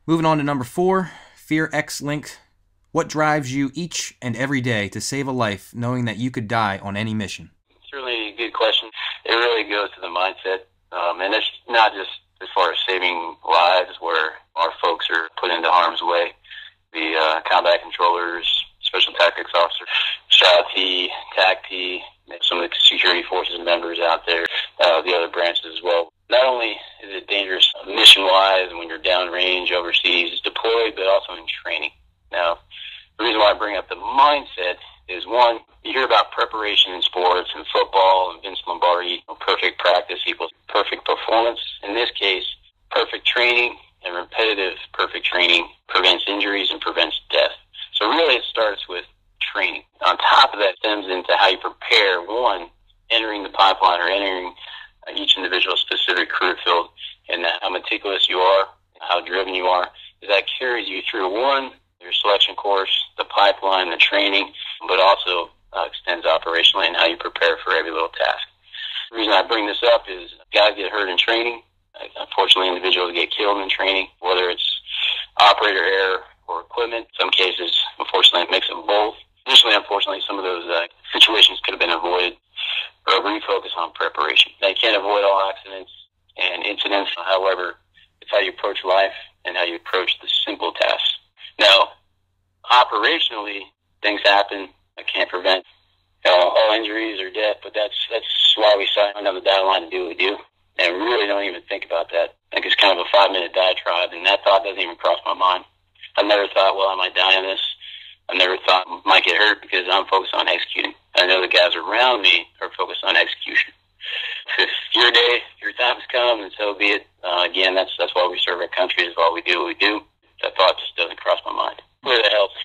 Moving on to number 4, Fear X linked. What drives you each and every day to save a life knowing that you could die on any mission? Certainly a good question. It really goes to the mindset. And it's not just as far as saving lives where our folks are put into harm's way. The combat controllers, special tactics officers, SHAT, TACP, some of the security forces members out there, the other branches as well. Not only is it dangerous mission-wise when you're downrange overseas deployed, but also in training. Now, the reason why I bring up the mindset is, one, you hear about preparation in sports and football and Vince Lombardi, perfect practice equals perfect performance. In this case, perfect training and repetitive perfect training prevents injuries and prevents death. So really it starts with training. On top of that stems into how you prepare, one, entering the pipeline or entering each individual specific career field, and how meticulous you are, how driven you are, is that carries you through, one, your selection course, the pipeline, the training, but also extends operationally in how you prepare for every little task. The reason I bring this up is guys get hurt in training. Unfortunately, individuals get killed in training, whether it's operator error or equipment. In some cases, unfortunately, a mix of both. Additionally, unfortunately, some of those situations could have been avoided or refocus on preparation. Now, you can't avoid all accidents and incidents. However, it's how you approach life and how you approach the simple tasks. Now, operationally, things happen. I can't prevent all injuries or death, but that's why we sign on the dotted line to do what we do. And we really don't even think about that. I think it's kind of a 5-minute diatribe, and that thought doesn't even cross my mind. I never thought, well, I might die in this. I never thought I might get hurt because I'm focused on executing. I know the guys around me are focused on execution. If your day, your time has come, and so be it. Again, that's why we serve our country, is why we do what we do. That thought just doesn't cross my mind. Hopefully that helps.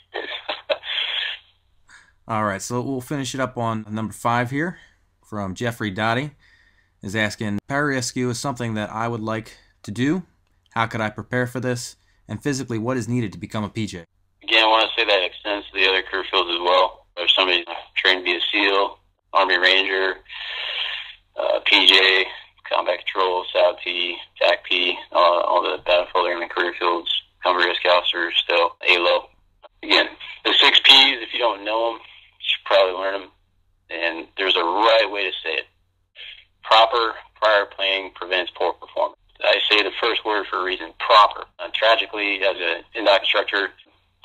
All right, so we'll finish it up on number 5 here from Jeffrey Dottie. Is asking, pararescue is something that I would like to do. How could I prepare for this? And physically, what is needed to become a PJ? Again, I want to say that extends to the other career fields as well. There's somebody trained to be a SEAL, Army Ranger, PJ, Combat Control, SAT, TACP, all the battlefield airman career fields, Combat Risk Officers, still ALO. Again, the 6 Ps, if you don't know them, you should probably learn them. And there's a right way to say it. Proper prior planning prevents poor performance. I say the first word for a reason, proper. Tragically, as an indoc instructor,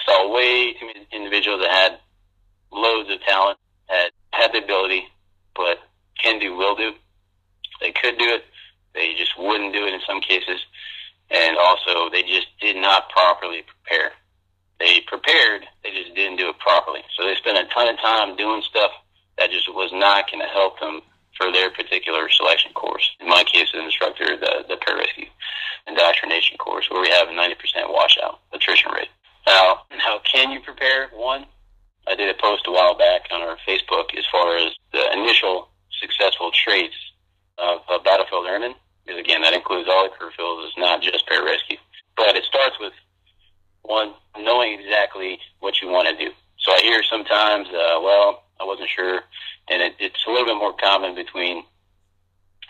saw way too many individuals that had loads of talent, had the ability, but can do, will do. They could do it. They just wouldn't do it in some cases. And also, they just did not properly prepare. They prepared, they just didn't do it properly. So they spent a ton of time doing stuff that just was not going to help them for their particular selection course. In my case, as an instructor, the pararescue indoctrination course, where we have a 90% washout attrition rate. Now, how can you prepare? One, I did a post a while back on our Facebook as far as the initial successful traits of a battlefield airman, because again, that includes all the career fields, it's not just pararescue. But it starts with, one, knowing exactly what you want to do. So I hear sometimes, well, I wasn't sure, and it's a little bit more common between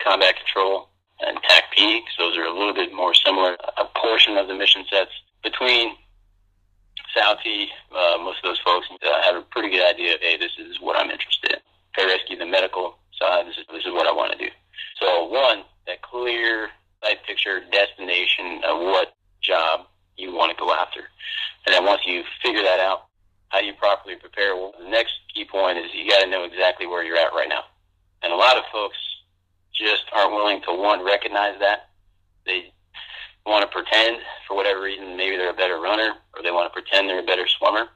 combat control and TACP, because those are a little bit more similar. A portion of the mission sets between SALT, most of those folks have a pretty good idea of, hey, this is what I'm interested in. Pararescue, the medical side, this is what I want to do. So one, that clear sight picture destination of what job you want to go after. And then once you figure that out, how you properly prepare, well, the next key point is you got to know exactly where you're at right now. And a lot of folks just aren't willing to, one, recognize that. They want to pretend, for whatever reason, maybe they're a better runner, or they want to pretend they're a better swimmer.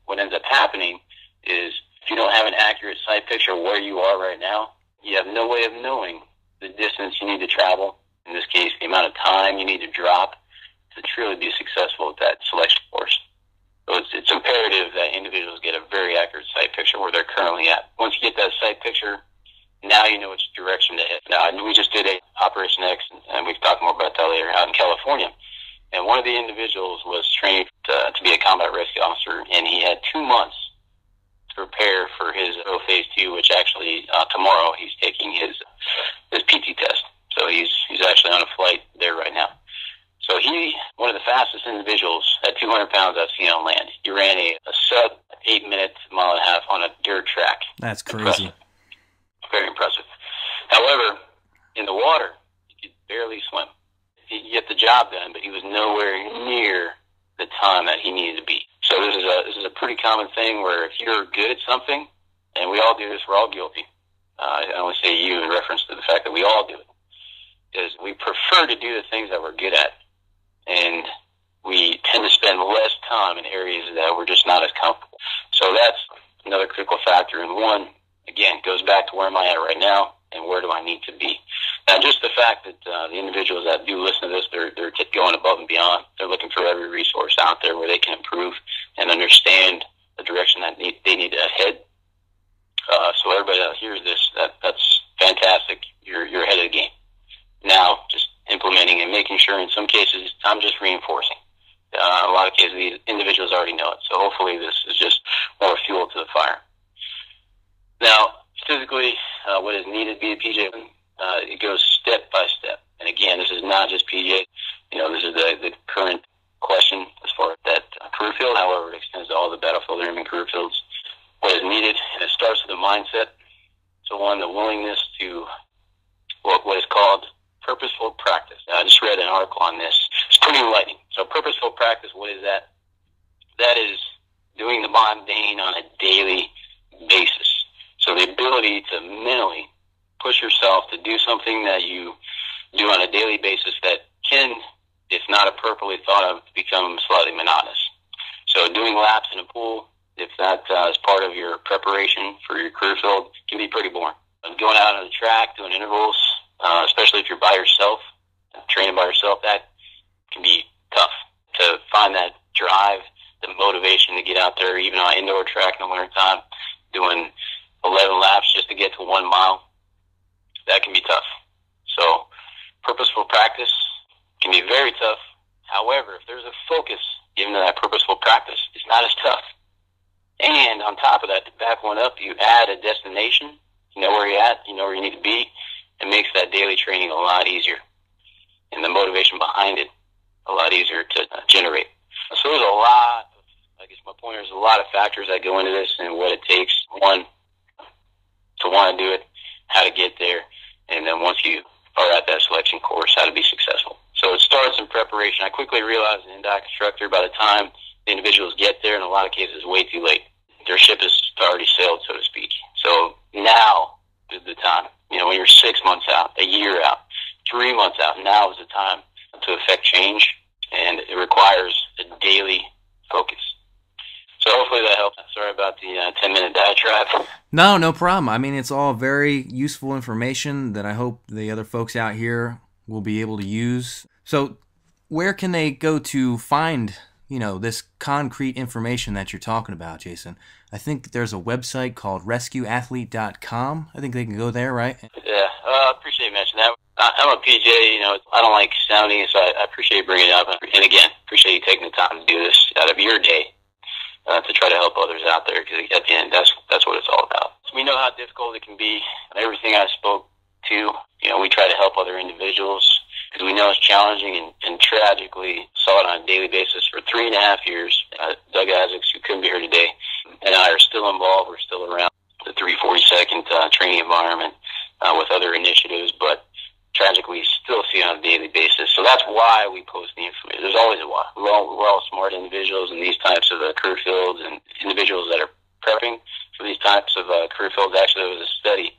What ends up happening is if you don't have an accurate sight picture of where you are right now, you have no way of knowing the distance you need to travel, in this case, the amount of time you need to drop to truly be successful at that selection course. So it's imperative that individuals get a very accurate sight picture where they're currently at. Once you get that sight picture, now you know which direction to hit. Now, we just did a Operation X, and we can talk more about that later, out in California. And one of the individuals was trained to be a combat rescue officer, and he had 2 months to prepare for his Phase 2, which actually tomorrow he's taking his PT test. So he's actually on a flight there right now. So one of the fastest individuals at 200 pounds I've seen on land. He ran a sub 8-minute mile and a half on a dirt track. That's crazy. Impressive. Very impressive. However, in the water, he could barely swim. He could get the job done, but he was nowhere near the time that he needed to be. So this is a pretty common thing where if you're good at something, and we all do this, we're all guilty. I only say you in reference to the fact that we all do it, is we prefer to do the things that we're good at, and we tend to spend less time in areas that we're just not as comfortable. So that's another critical factor. And one, again, goes back to where am I at right now and where do I need to be. Now, just the fact that the individuals that do listen to this, they're going above and beyond. They're looking for every resource out there where they can improve and understand the direction that they need to head. So everybody that hears this, that's fantastic. You're ahead of the game. Now, just implementing and making sure in some cases, I'm just reinforcing. A lot of cases, these individuals already know it. So hopefully this is just more fuel to the fire. Now, physically, what is needed to be a PJ, it goes step by step. And again, this is not just PJ. This is the current question as far as that career field. However, it extends to all the battlefield airmen career fields. What is needed, and it starts with the mindset. So one, the willingness to what is called purposeful practice. I just read an article on this. It's pretty enlightening. So purposeful practice, what is that? That is doing the mundane on a daily basis. So the ability to mentally push yourself to do something that you do on a daily basis that can, if not appropriately thought of, become slightly monotonous. So doing laps in a pool, if that is part of your preparation for your career field, can be pretty boring. Going out on the track, doing intervals, especially if you're by yourself, training by yourself, that can be tough. To find that drive, the motivation to get out there, even on indoor track in the wintertime, doing 11 laps just to get to 1 mile, that can be tough. So purposeful practice can be very tough. However, if there's a focus given to that purposeful practice, it's not as tough. And on top of that, to back one up, you add a destination. You know where you're at, you know where you need to be. It makes that daily training a lot easier, and the motivation behind it a lot easier to generate. So there's a lot of, I guess my point is, a lot of factors that go into this and what it takes. One, to want to do it, how to get there, and then once you are at that selection course, how to be successful. So it starts in preparation. I quickly realized as an NDOC instructor, by the time the individuals get there, in a lot of cases, way too late. Their ship has already sailed, so to speak. So now is the time. When you're 6 months out, a year out, 3 months out, now is the time to affect change, and it requires a daily focus. So hopefully that helps. Sorry about the 10-minute diatribe. No problem. I mean, it's all very useful information that I hope the other folks out here will be able to use. So where can they go to find this concrete information that you're talking about, Jason? I think there's a website called rescueathlete.com. I think they can go there, right? Yeah, I appreciate you mentioning that. I'm a PJ, I don't like sounding, so I appreciate you bringing it up. And again, appreciate you taking the time to do this out of your day to try to help others out there, because at the end, that's what it's all about. So we know how difficult it can be. Everything I spoke to, we try to help other individuals, because we know it's challenging, and tragically saw it on a daily basis for 3.5 years. Doug Isaacs, who couldn't be here today, and I are still involved. We're still around the 342nd training environment with other initiatives, but tragically still see it on a daily basis. So that's why we post the information. There's always a why. We're all smart individuals in these types of career fields, and individuals that are prepping for these types of career fields. Actually, there was a study,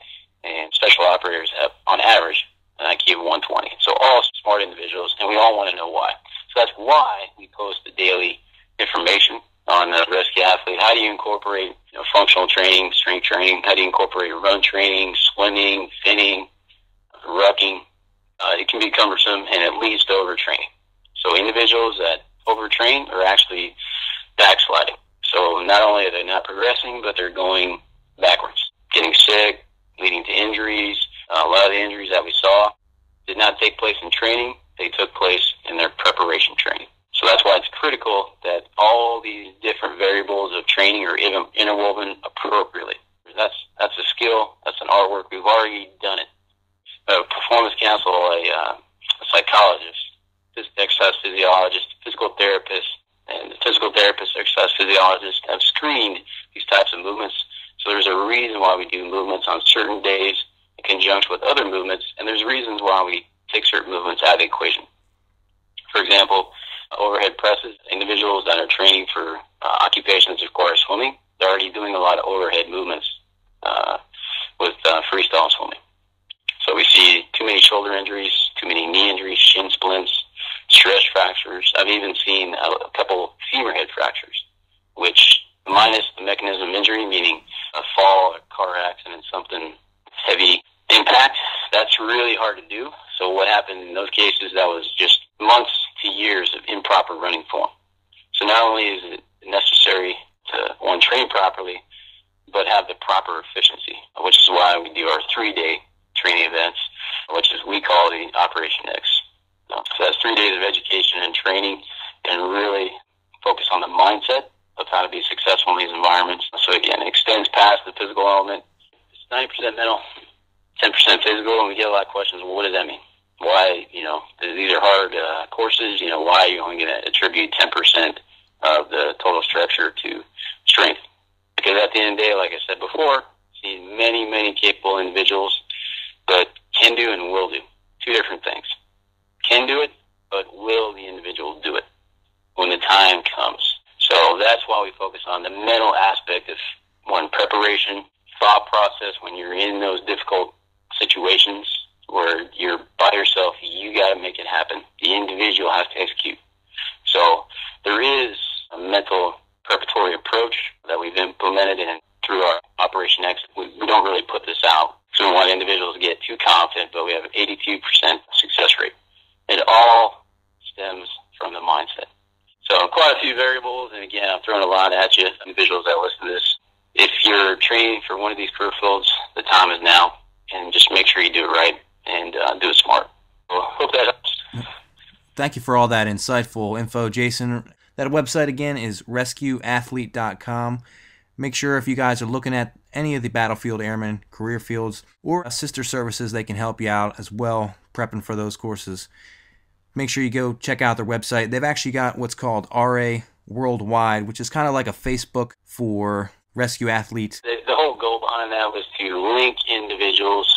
and special operators have, on average, an IQ of 120. So all smart individuals, and we all want to know why. So that's why we post the daily information on the Rescue Athlete. How do you incorporate functional training, strength training? How do you incorporate run training, swimming, finning, rucking? It can be cumbersome, and it leads to overtraining. So individuals that overtrain are actually backsliding. So not only are they not progressing, but they're going backwards, getting sick, leading to injuries. A lot of the injuries that we saw did not take place in training. They took place in their preparation training. So that's why it's critical that all these different variables of training are interwoven appropriately. That's a skill. That's an artwork. We've already done it. A performance counselor, a psychologist, exercise physiologists, physical therapists, and the physical therapists, exercise physiologists have screened these types of movements. So there's a reason why we do movements on certain days in conjunction with other movements, and there's reasons why we take certain movements out of the equation. For example, overhead presses, individuals that are training for occupations that require swimming, they're already doing a lot of overhead movements with freestyle swimming. So we see too many shoulder injuries, too many knee injuries, shin splints, stress fractures. I've even seen a couple femur head fractures, which minus the mechanism of injury, meaning a fall, a car accident, something heavy impact, that's really hard to do. So what happened in those cases, that was just months to years of improper running form. So not only is it necessary to, one, train properly, but have the proper efficiency, which is why we do our 3-day training events, which is we call the Operation X. So that's 3 days of education and training, and really focus on the mindset of how to be successful in these environments. So again, it extends past the physical element. It's 90% mental, 10% physical, and we get a lot of questions. Well, what does that mean? Why, these are hard courses. Why are you only going to attribute 10% of the total structure to strength? Because at the end of the day, like I said before, see many, many capable individuals, but can do and will do. Two different things. Can do it, but will the individual do it when the time comes? So that's why we focus on the mental aspect of, one, preparation, thought process when you're in those difficult situations where you're by yourself, you got to make it happen. The individual has to execute. So there is a mental preparatory approach that we've implemented in through our Operation X. We don't really put this out, so we don't want individuals to get too confident, but we have an 82% success rate. It all stems from the mindset. So quite a few variables, and again, I'm throwing a lot at you, individuals that listen to this. If you're training for one of these career fields, the time is now, and just make sure you do it right and do it smart. Well, hope that helps. Thank you for all that insightful info, Jason. That website again is rescueathlete.com. Make sure if you guys are looking at any of the battlefield airmen career fields or sister services, they can help you out as well prepping for those courses. Make sure you go check out their website. They've actually got what's called RA Worldwide, which is kind of like a Facebook for rescue athletes. The whole goal behind that was to link individuals,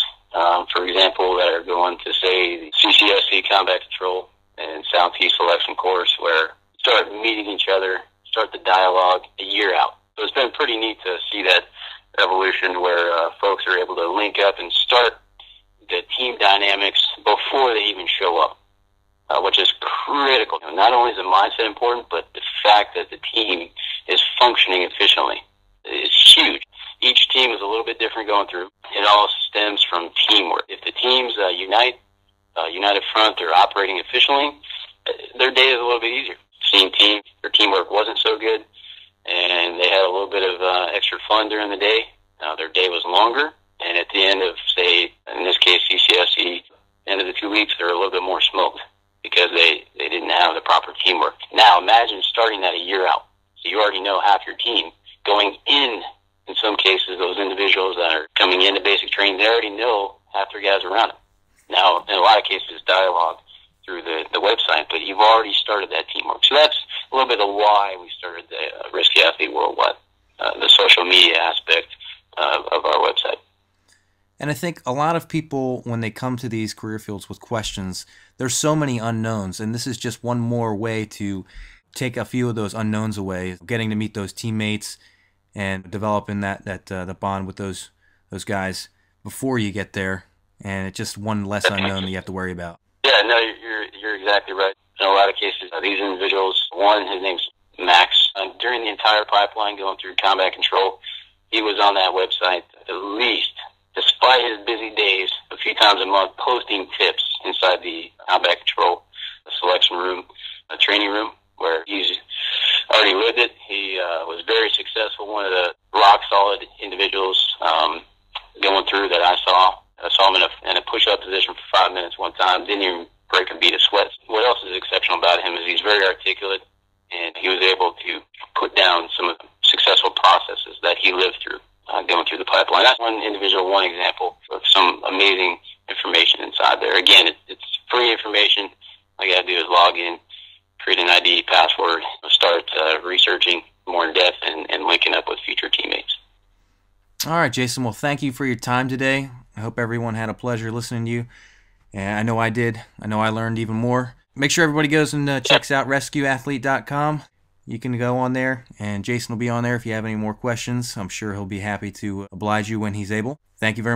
for example, that are going to, say, the CCSC Combat Control and Southeast Selection course, where start meeting each other, start the dialogue a year out. So it's been pretty neat to see that evolution where folks are able to link up and start the team dynamics before they even show up, which is critical. Not only is the mindset important, but the fact that the team is functioning efficiently is huge. Each team is a little bit different going through. It all stems from teamwork. If the teams united front, they're operating efficiently, their day is a little bit easier. Seeing their teamwork wasn't so good, and they had a little bit of extra fun during the day. Their day was longer, and at the end of, say, in this case, CCSE, end of the 2 weeks, they're a little bit more smoked because they didn't have the proper teamwork. Now, imagine starting that a year out. So you already know half your team. Going in some cases, those individuals that are coming into basic training, they already know half their guys around them. Now, in a lot of cases, dialogue through the website, but you've already started that teamwork. So that's a little bit of why we started the Rescue Athlete Worldwide, the social media aspect of our website. And I think a lot of people, when they come to these career fields with questions, there's so many unknowns, and this is just one more way to take a few of those unknowns away, getting to meet those teammates and developing the bond with those guys before you get there, and it's just one less unknown that you have to worry about. Yeah, no, you're exactly right. In a lot of cases, these individuals, one, his name's Max. During the entire pipeline going through combat control, he was on that website at least, despite his busy days, a few times a month, posting tips inside the combat control selection room, a training room, where he's already lived it. He was very successful, one of the rock-solid individuals going through that I saw. I saw him in a push-up position for 5 minutes one time, didn't even break a bead of sweat. What else is exceptional about him is he's very articulate, and he was able to put down some of the successful processes that he lived through going through the pipeline. That's one individual, one example of some amazing information inside there. Again, it's free information. All I got to do is log in, create an ID, password, start researching more in depth and linking up with future teammates. All right, Jason. Well, thank you for your time today. I hope everyone had a pleasure listening to you. And I know I did. I know I learned even more. Make sure everybody goes and checks out rescueathlete.com. You can go on there, and Jason will be on there if you have any more questions. I'm sure he'll be happy to oblige you when he's able. Thank you very much.